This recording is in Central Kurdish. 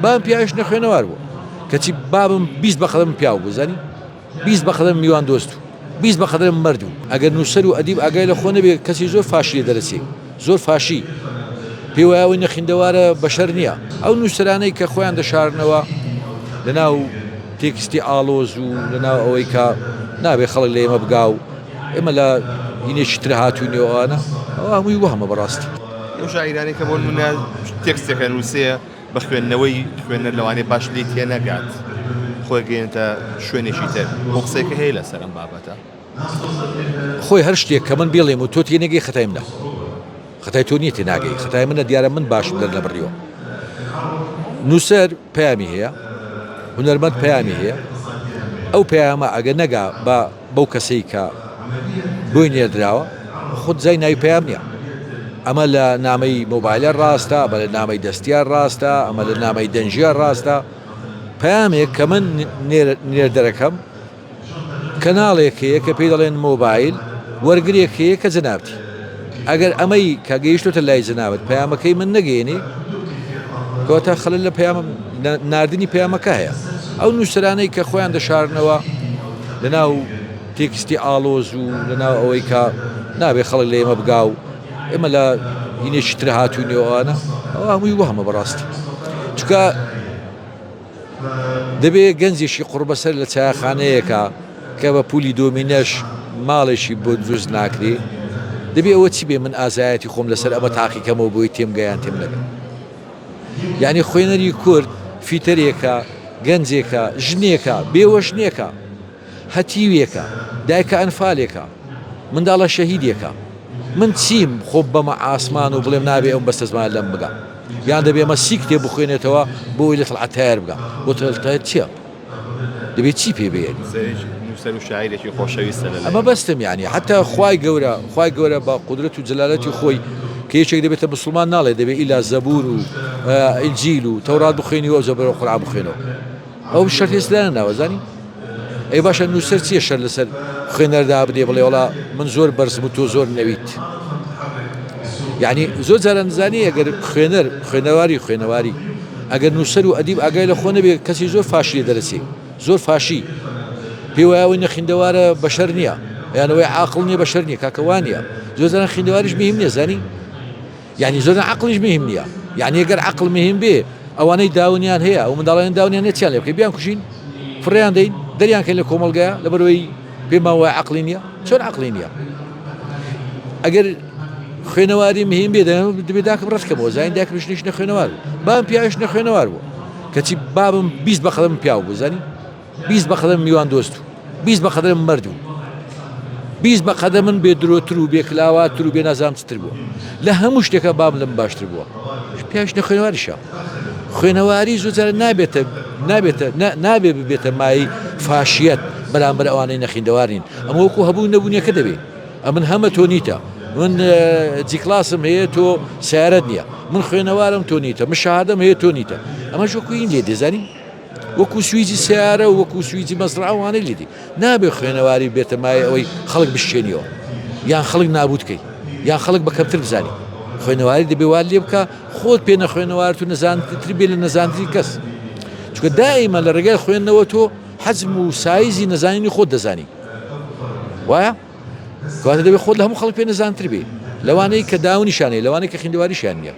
بام پیاویش نەخوێنەوار بوو کەچی بابم 20 بەقەدەم پیاو بوو زانی 20 بەقەدەم میوان دۆست و 20 بەقەدەم مرد و ئەگەر نووسەر و ئەدیب ئاگای لە خۆ نەبێ کەسی زۆر فاشی دەرەچێ زۆر فاشی پێی وایە ئەوەی نەخیندەوارە بەشەر نییە ئەو نووسەرانەی کە خۆیان دەشارنەوە لەناو تێکستی ئاڵۆز و لەناو ئەوەی کە نابێ خەڵک لە ئێمە بگا و ئێمە لە هینێکی تر هاتوونیەوەوانە ئەوە هەمووی وەهمە بەڕاستی ئەو شاعیرانی کە بۆ نمونە تێکستێکە نووسەیە بە خوێندنەوەی خوێنەر لەوانەیە باش لێی تێ نەگات خۆی گەێنێتە شوێنێکی تر بۆ قسەیەکە هەیە لەسەر ئەم بابەتە خۆی هەر شتێک کە من بێڵێم و تۆ تێنەگەی خەتای منە خەتای تۆ نییە تێناگەی خەتای منە دیارە من باشم لەر لە بڕیەوە نووسەر پەیامی هەیە هونەرمەند پەیامی هەیە ئەو پەیامە ئەگە نەگا بە بەو کەسەی کە بۆی نێردراوە خود زای ناوی پەیام نییە ئەمە لە نامەی مۆبایلە ڕاستە ئەمە لە نامەی دەستیار ڕاستە ئەمە لە نامەی دەنجیار ڕاستە پەیامێک کە من نێردەرەکەم کەناڵێک هەیە کە پێی دەڵێن مۆبایل وەرگرێک هەیە کە جەنابەتی ئەگەر ئەمەی کە گەیشتۆتە لای جەنابەت پەیامەکەی من نەگەێنێ کەواتە خەلەل لە پەیام ناردنی پەیامەکە هەیە ئەو نووسەرانەی کە خۆیان دەشارنەوە لەناو تێکستی ئاڵۆز و لەناو ئەوەی کە نابێ خەڵک لە ئێمە بگا و ئێمە لە هینێکی تر هاتوونیەوەوانە ئەوە هەمووی وەهمە بەڕاستی چونکە دەبێ گەنجێکی قوربەسەر لە چایەخانەیەکە کە بە پولی دۆمینەش ماڵێکی بۆ دروست ناکرێ دەبێ ئەوە چی بێ من ئازایەتی خۆم لەسەر ئەمە تاقیکەمەوە بۆی تێمگەیان تێم نەبێت یعنی خوێنەری کورد فیتەرێکە گەنجێکە ژنێکە بێوەژنێکە هەتیوێکە دایکە ئەنفالێکە منداڵە شەهیدێکە من چیم خۆب بەمە ئاسمان و بڵێم نابێ ئەوم بەستە زمان لەم بگە یان دەبێ ئەمە سی کتێب بخوێنێتەوە بۆی لە تەڵعەتایەر بگە بۆ تەڵعەتایەر چییە دەبێت چی پێ بێنی نووسەر و شاعیرێکی خۆشەویستە ئەمە بەستم یعنی حتا خوای گەورە بە قودرەت و جەلالەتی خۆی کە یەکێک دەبێتە مسلمان ناڵێ دەبێت ئیلا زەبور و ئینجیل و تەورات بخوێنیەوە زەبور و قورئان بخوێنەوە ئەو شەرت هێستانە ناوەزانی ئەی باشە نووسەر چییە شەر لەسەر خوێنەردا بدێ بڵێ وەڵا من زۆر بەرزم و تۆ زۆر نەویت یعنی زۆر جارە نزانی ئەگەر خوێنەواری ئەگەر نووسەر و ئەدیب ئاگای لە خۆ نەبێ کەسی زۆر فاشی دەرەچێ زۆر فاشی پێی وایە ئەوەی نەخیندەوارە بەشەر نییە یانەوەی عاقڵ نییە بەشەر نییە کاکەوان نییە زۆر جارە خوێندەواریش مهم نییە زانی یعنی زۆر عەقڵیش مهم نییە یعنی ئەگەر عەقڵ مهم بێ ئەوانەی داونیان هەیە ئەو منداڵیان داونیان هەیە چیان لێ بکەی بیان کوژین فڕیان دەین دەریان کەین لە کۆمەڵگەیە لەبەرەوەی پێم وایە عەقڵی نییە چۆن عەقڵی نییە ئەگەر خوێنەواری مهم بێ دەبێت داکەم ڕەتکەمەوە زین داکەمش نەخوێنەوار بام پیاویش نەخوێنەوار بوو کەچی بابم 20 بەقەدەم پیاو بوو زانی 20 بەقەدەم میوان دۆست و 20 بەقەدەم مرد و 20 بەقەدەم من بێ درۆتر و بێ کلاواتر و بێ نازانتر بووە لە هەموو شتێکە بام لەم باشتر بووە پیاویش نەخوێنەواریشە خوێنەواری زۆر جارە نابێ ببێتە مای فاشیەت بەرامبەر ئەوانەی نەخیندەوارین ئەمە وەکو هەبوو نەبوونیەکە دەبێ ئەمن هەمە تۆ نیتە من جیکلاسم هەیە تۆ سیارەت نییە من خوێنەوارم تۆ نیتە من شەهادەم هەیە تۆ نیتە ئەمەش وەکو این لێ دەزانی وەکو سویجی سیارە و وەکو سویجی مەزرعەوانەی لێدی نابێ خوێنەواری بێتە مای ئەوەی خەڵک بشێنیەوە یان خەڵک نابوودکەی یان خەڵک بە کەمتر بزانی خوێنەواری دەبێ وا لێ بکە خۆت پێ نەخوێنەوارت و نەزانتر بێ لە نەزانتری کەس چونکە دائیمە لە ڕێگای خوێندنەوە تۆ حەجم و سایزی نەزانینی خۆت دەزانی وایە کەواتە دەبێت خۆت لە هەموو خەڵک پێ نەزانتر بێ لەوانەی کە داونیشانەیە لەوانەی کە خوێندەواریشیان نییە